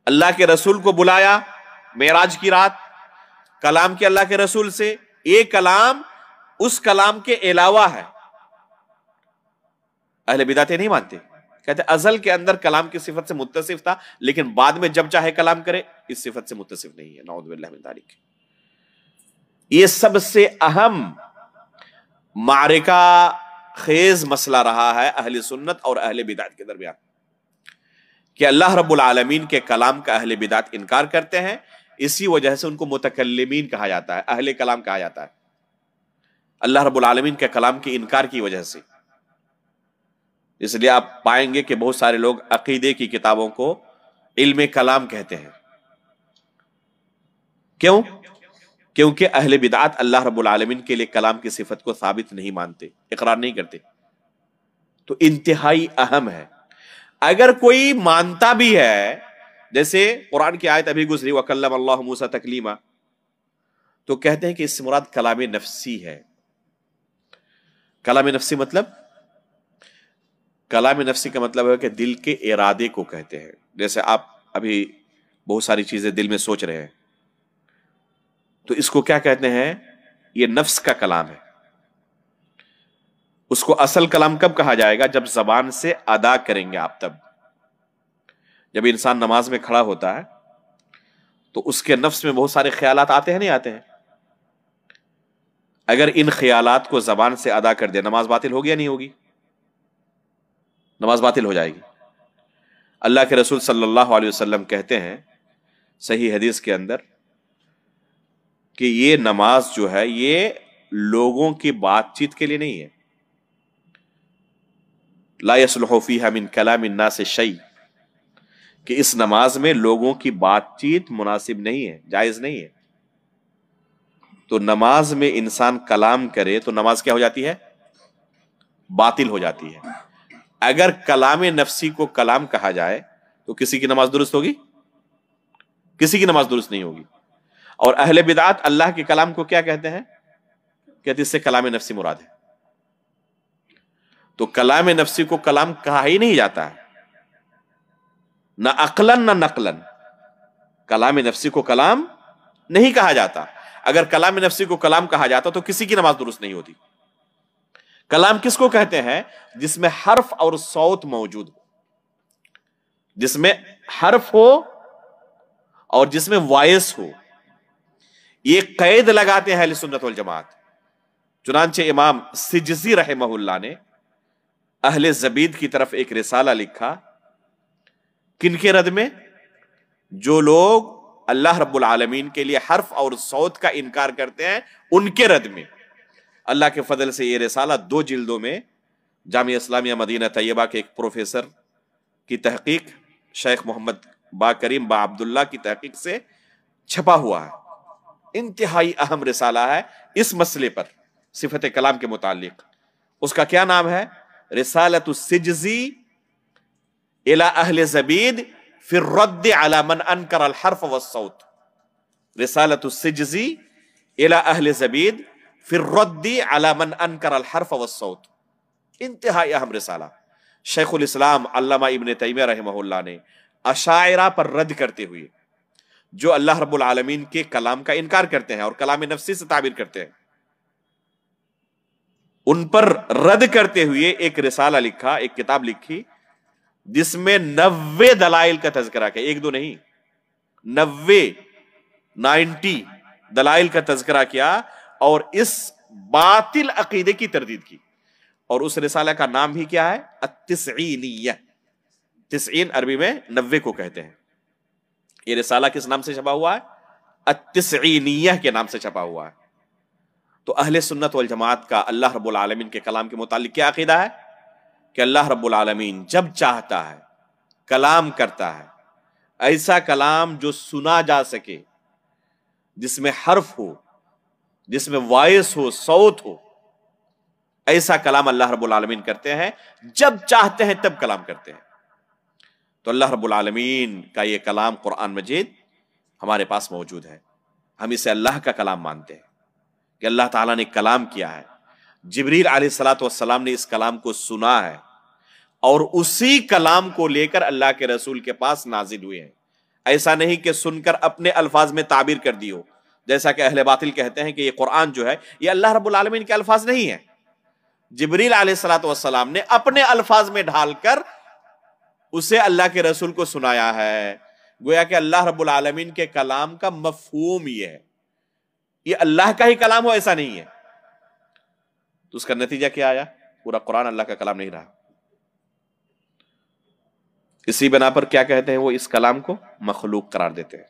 اللہ کے رسول کو بلایا معراج کی رات، کلام کے اللہ کے رسول سے، ایک کلام اس کلام کے علاوہ ہے، اہل بدعت نہیں مانتے، کہتے ازل کے اندر کلام کی صفت سے متصف تھا لیکن بعد میں جب چاہے کلام کرے اس صفت سے متصف نہیں ہے، نعوذ باللہ من ذالک۔ یہ سب سے اہم معرکہ خیز مسئلہ رہا ہے اہل سنت اور اہل بدعت کے درمیان، کہ اللہ رب العالمین کے کلام کا اہل بدعت انکار کرتے ہیں، اسی وجہ سے ان کو متکلمین کہا جاتا ہے، اہل کلام کہا جاتا ہے، اللہ رب العالمین کے کلام کی انکار کی وجہ سے۔ اس لیے آپ پائیں گے کہ بہت سارے لوگ عقیدے کی کتابوں کو علم کلام کہتے ہیں، کیوں؟ کیونکہ اہل بدعت اللہ رب العالمین کے لیے کلام کی صفت کو ثابت نہیں مانتے، اقرار نہیں کرتے، تو انتہائی اہم ہے۔ اگر کوئی مانتا بھی ہے، جیسے قرآن کی آیت ابھی گزری وَكَلَّمَ اللَّهُ مُوسَىٰ تَكْلِيمًا، تو کہتے ہیں کہ اس سے مراد کلام نفسی ہے۔ کلام نفسی مطلب؟ کلام نفسی کا مطلب ہے کہ دل کے ارادے کو کہتے ہیں، جیسے آپ ابھی بہت ساری چیزیں دل میں سوچ رہے ہیں تو اس کو کیا کہتے ہیں؟ یہ نفس کا کلام ہے۔ اس کو اصل کلام کب کہا جائے گا؟ جب زبان سے ادا کریں گے آپ، تب جب انسان نماز میں کھڑا ہوتا ہے تو اس کے نفس میں بہت سارے خیالات آتے ہیں، نہیں آتے ہیں؟ اگر ان خیالات کو زبان سے ادا کر دے نماز باطل ہوگی یا نہیں ہوگی؟ نماز باطل ہو جائے گی۔ اللہ کے رسول صلی اللہ علیہ وسلم کہتے ہیں صحیح حدیث کے اندر کہ یہ نماز جو ہے یہ لوگوں کی بات چیت کے لیے نہیں ہے، لا يصلح فيها من كلام الناس شيء، کہ اس نماز میں لوگوں کی بات چیت مناسب نہیں ہے، جائز نہیں ہے۔ تو نماز میں انسان کلام کرے تو نماز کیا ہو جاتی ہے؟ باطل ہو جاتی ہے۔ اگر کلام نفسی کو کلام کہا جائے تو کسی کی نماز درست ہوگی؟ کسی کی نماز درست نہیں ہوگی۔ اور اہل بدعت اللہ کے کلام کو کیا کہتے ہیں؟ کہتے اس سے کلام نفسی مراد ہے۔ تو کلام نفسی کو کلام کہا ہی نہیں جاتا ہے، نہ عقلاً نہ نقلاً، کلام نفسی کو کلام نہیں کہا جاتا۔ اگر کلام نفسی کو کلام کہا جاتا تو کسی کی نماز درست نہیں ہوتی۔ کلام کس کو کہتے ہیں؟ جس میں حرف اور صوت موجود ہو، جس میں حرف ہو اور جس میں وائس ہو۔ یہ قید لگاتے ہیں اہل سنت والجماعت۔ چنانچہ امام سجزی رحمہ اللہ نے اہل زبید کی طرف ایک رسالہ لکھا، کن کے رد میں؟ جو لوگ اللہ رب العالمین کے لیے حرف اور صوت کا انکار کرتے ہیں ان کے رد میں۔ اللہ کے فضل سے یہ رسالہ 2 جلدوں میں جامعہ اسلامیہ مدینہ طیبہ کے ایک پروفیسر کی تحقیق، شیخ محمد با کریم با عبداللہ کی تحقیق سے چھپا ہوا ہے۔ انتہائی اہم رسالہ ہے اس مسئلے پر، صفت کلام کے متعلق۔ اس کا کیا نام ہے؟ رسالۃ السجزی الی اہل زبید فی الرد علی من انکر الحرف والصوت۔ رسالۃ السجزی الی اہل زبید فی الرد علی من انکر الحرف والصوت۔ انتہائی اہم رسالہ۔ شیخ الاسلام علامہ ابن تیمیہ رحمہ اللہ نے اشاعرہ پر رد کرتے ہوئے، جو اللہ رب العالمین کے کلام کا انکار کرتے ہیں اور کلام نفسی سے تعبیر کرتے ہیں، ان پر رد کرتے ہوئے ایک رسالہ لکھا، ایک کتاب لکھی جس میں 90 دلائل کا تذکرہ کیا، 1 2 نہیں، 90 دلائل کا تذکرہ کیا اور اس باطل عقیدے کی تردید کی۔ اور اس رسالہ کا نام بھی کیا ہے؟ التسعینیہ۔ 90 عربی میں 90 کو کہتے ہیں۔ یہ رسالہ کس نام سے چھپا ہوا ہے؟ التسعینیہ کے نام سے چھپا ہوا ہے۔ تو اہل سنت والجماعت کا اللہ رب العالمین کے کلام کے متعلق کیا عقیدہ ہے؟ کہ اللہ رب العالمین جب چاہتا ہے کلام کرتا ہے، ایسا کلام جو سنا جا سکے، جس میں حرف ہو، جس میں وائس ہو، صوت ہو، ایسا کلام اللہ رب العالمین کرتے ہیں، جب چاہتے ہیں تب کلام کرتے ہیں۔ تو اللہ رب العالمین کا یہ کلام قرآن مجید ہمارے پاس موجود ہے، ہم اسے اللہ کا کلام مانتے ہیں کہ اللہ تعالیٰ نے کلام کیا ہے۔ جبریل علیہ الصلوۃ والسلام نے اس کلام کو سنا ہے اور اسی کلام کو لے کر اللہ کے رسول کے پاس نازل ہوئے ہیں۔ ایسا نہیں کہ سن کر اپنے الفاظ میں تعبیر کر دی ہو، جیسا کہ اہل باطل کہتے ہیں کہ یہ قرآن جو ہے یہ اللہ رب العالمین کے الفاظ نہیں ہیں، جبریل علیہ الصلوۃ والسلام نے اپنے الفاظ میں ڈھال کر اسے اللہ کے رسول کو سنایا ہے۔ گویا کہ اللہ رب العالمین کے کلام کا مفہوم یہ ہے، یہ اللہ کا ہی کلام ہو ایسا نہیں ہے۔ تو اس کا نتیجہ کیا آیا؟ پورا قرآن اللہ کا کلام نہیں رہا۔ اسی بنا پر کیا کہتے ہیں وہ اس کلام کو مخلوق قرار دیتے ہیں۔